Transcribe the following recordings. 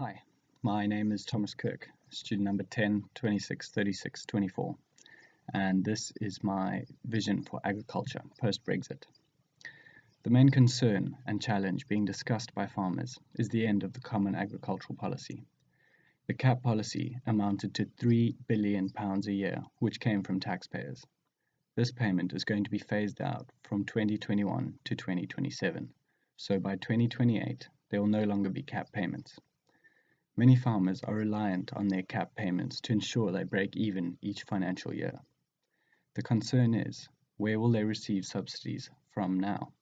Hi, my name is Thomas Kirk, student number 10, 26, 36, 24, and this is my vision for agriculture post-Brexit. The main concern and challenge being discussed by farmers is the end of the Common Agricultural Policy. The CAP policy amounted to £3 billion a year, which came from taxpayers. This payment is going to be phased out from 2021 to 2027, so by 2028 there will no longer be CAP payments. Many farmers are reliant on their CAP payments to ensure they break even each financial year. The concern is, where will they receive subsidies from now?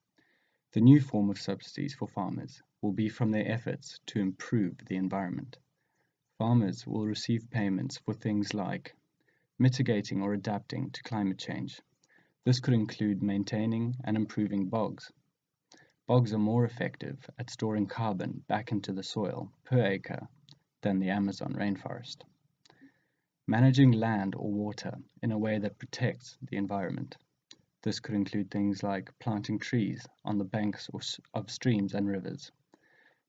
The new form of subsidies for farmers will be from their efforts to improve the environment. Farmers will receive payments for things like mitigating or adapting to climate change. This could include maintaining and improving bogs. Bogs are more effective at storing carbon back into the soil per acre than the Amazon rainforest. Managing land or water in a way that protects the environment. This could include things like planting trees on the banks of streams and rivers.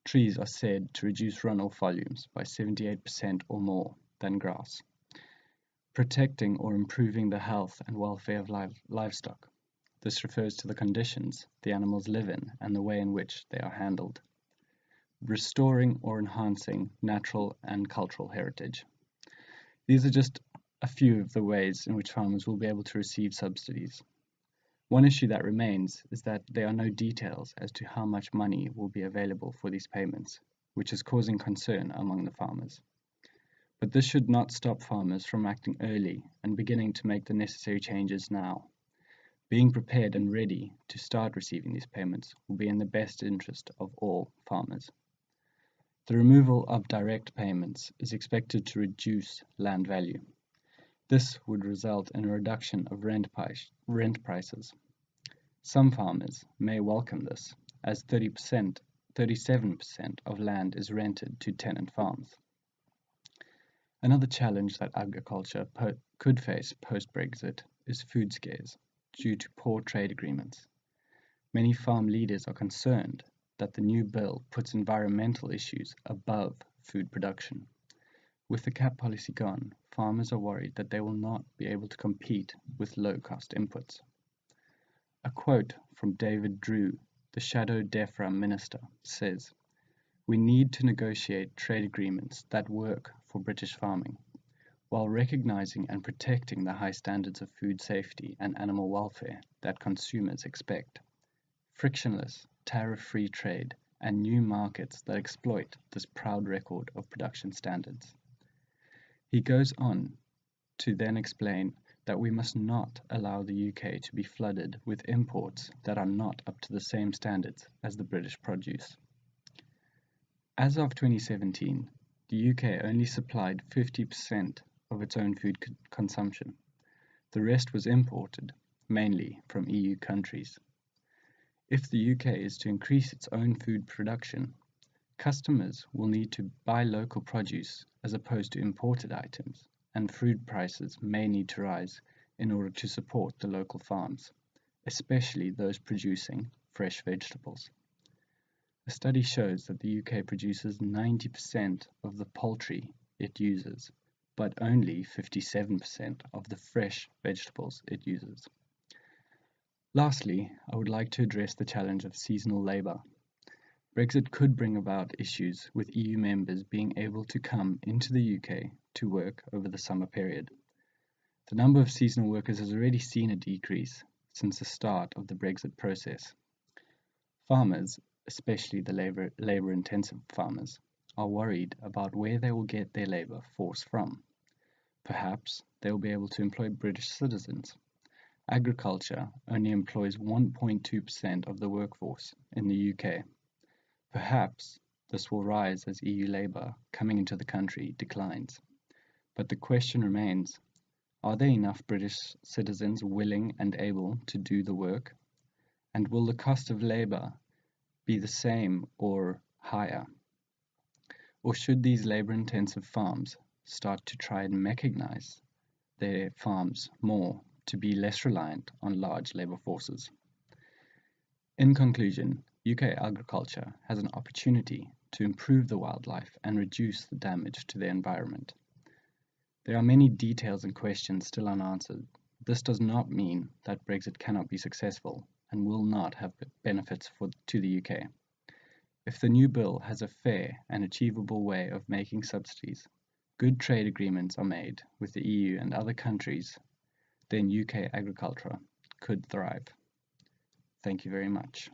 Trees are said to reduce runoff volumes by 78% or more than grass. Protecting or improving the health and welfare of livestock. This refers to the conditions the animals live in and the way in which they are handled. Restoring or enhancing natural and cultural heritage. These are just a few of the ways in which farmers will be able to receive subsidies. One issue that remains is that there are no details as to how much money will be available for these payments, which is causing concern among the farmers. But this should not stop farmers from acting early and beginning to make the necessary changes now. Being prepared and ready to start receiving these payments will be in the best interest of all farmers. The removal of direct payments is expected to reduce land value. This would result in a reduction of rent prices. Some farmers may welcome this, as 37% of land is rented to tenant farms. Another challenge that agriculture could face post-Brexit is food scares due to poor trade agreements. Many farm leaders are concerned that the new bill puts environmental issues above food production. With the CAP policy gone, farmers are worried that they will not be able to compete with low-cost inputs. A quote from David Drew, the Shadow DEFRA minister, says, "We need to negotiate trade agreements that work for British farming, while recognizing and protecting the high standards of food safety and animal welfare that consumers expect. Frictionless, tariff-free trade, and new markets that exploit this proud record of production standards." He goes on to then explain that we must not allow the UK to be flooded with imports that are not up to the same standards as the British produce. As of 2017, the UK only supplied 50% of its own food consumption. The rest was imported, mainly from EU countries. If the UK is to increase its own food production, customers will need to buy local produce as opposed to imported items, and food prices may need to rise in order to support the local farms, especially those producing fresh vegetables. A study shows that the UK produces 90% of the poultry it uses, but only 57% of the fresh vegetables it uses. Lastly, I would like to address the challenge of seasonal labour. Brexit could bring about issues with EU members being able to come into the UK to work over the summer period. The number of seasonal workers has already seen a decrease since the start of the Brexit process. Farmers, especially the labour-intensive farmers, are worried about where they will get their labour force from. Perhaps they will be able to employ British citizens. Agriculture only employs 1.2% of the workforce in the UK. Perhaps this will rise as EU labour coming into the country declines. But the question remains, are there enough British citizens willing and able to do the work? And will the cost of labour be the same or higher? Or should these labour-intensive farms start to try and mechanise their farms more to be less reliant on large labour forces? In conclusion, UK agriculture has an opportunity to improve the wildlife and reduce the damage to the environment. There are many details and questions still unanswered. This does not mean that Brexit cannot be successful and will not have benefits to the UK. If the new bill has a fair and achievable way of making subsidies, good trade agreements are made with the EU and other countries, then UK agriculture could thrive. Thank you very much.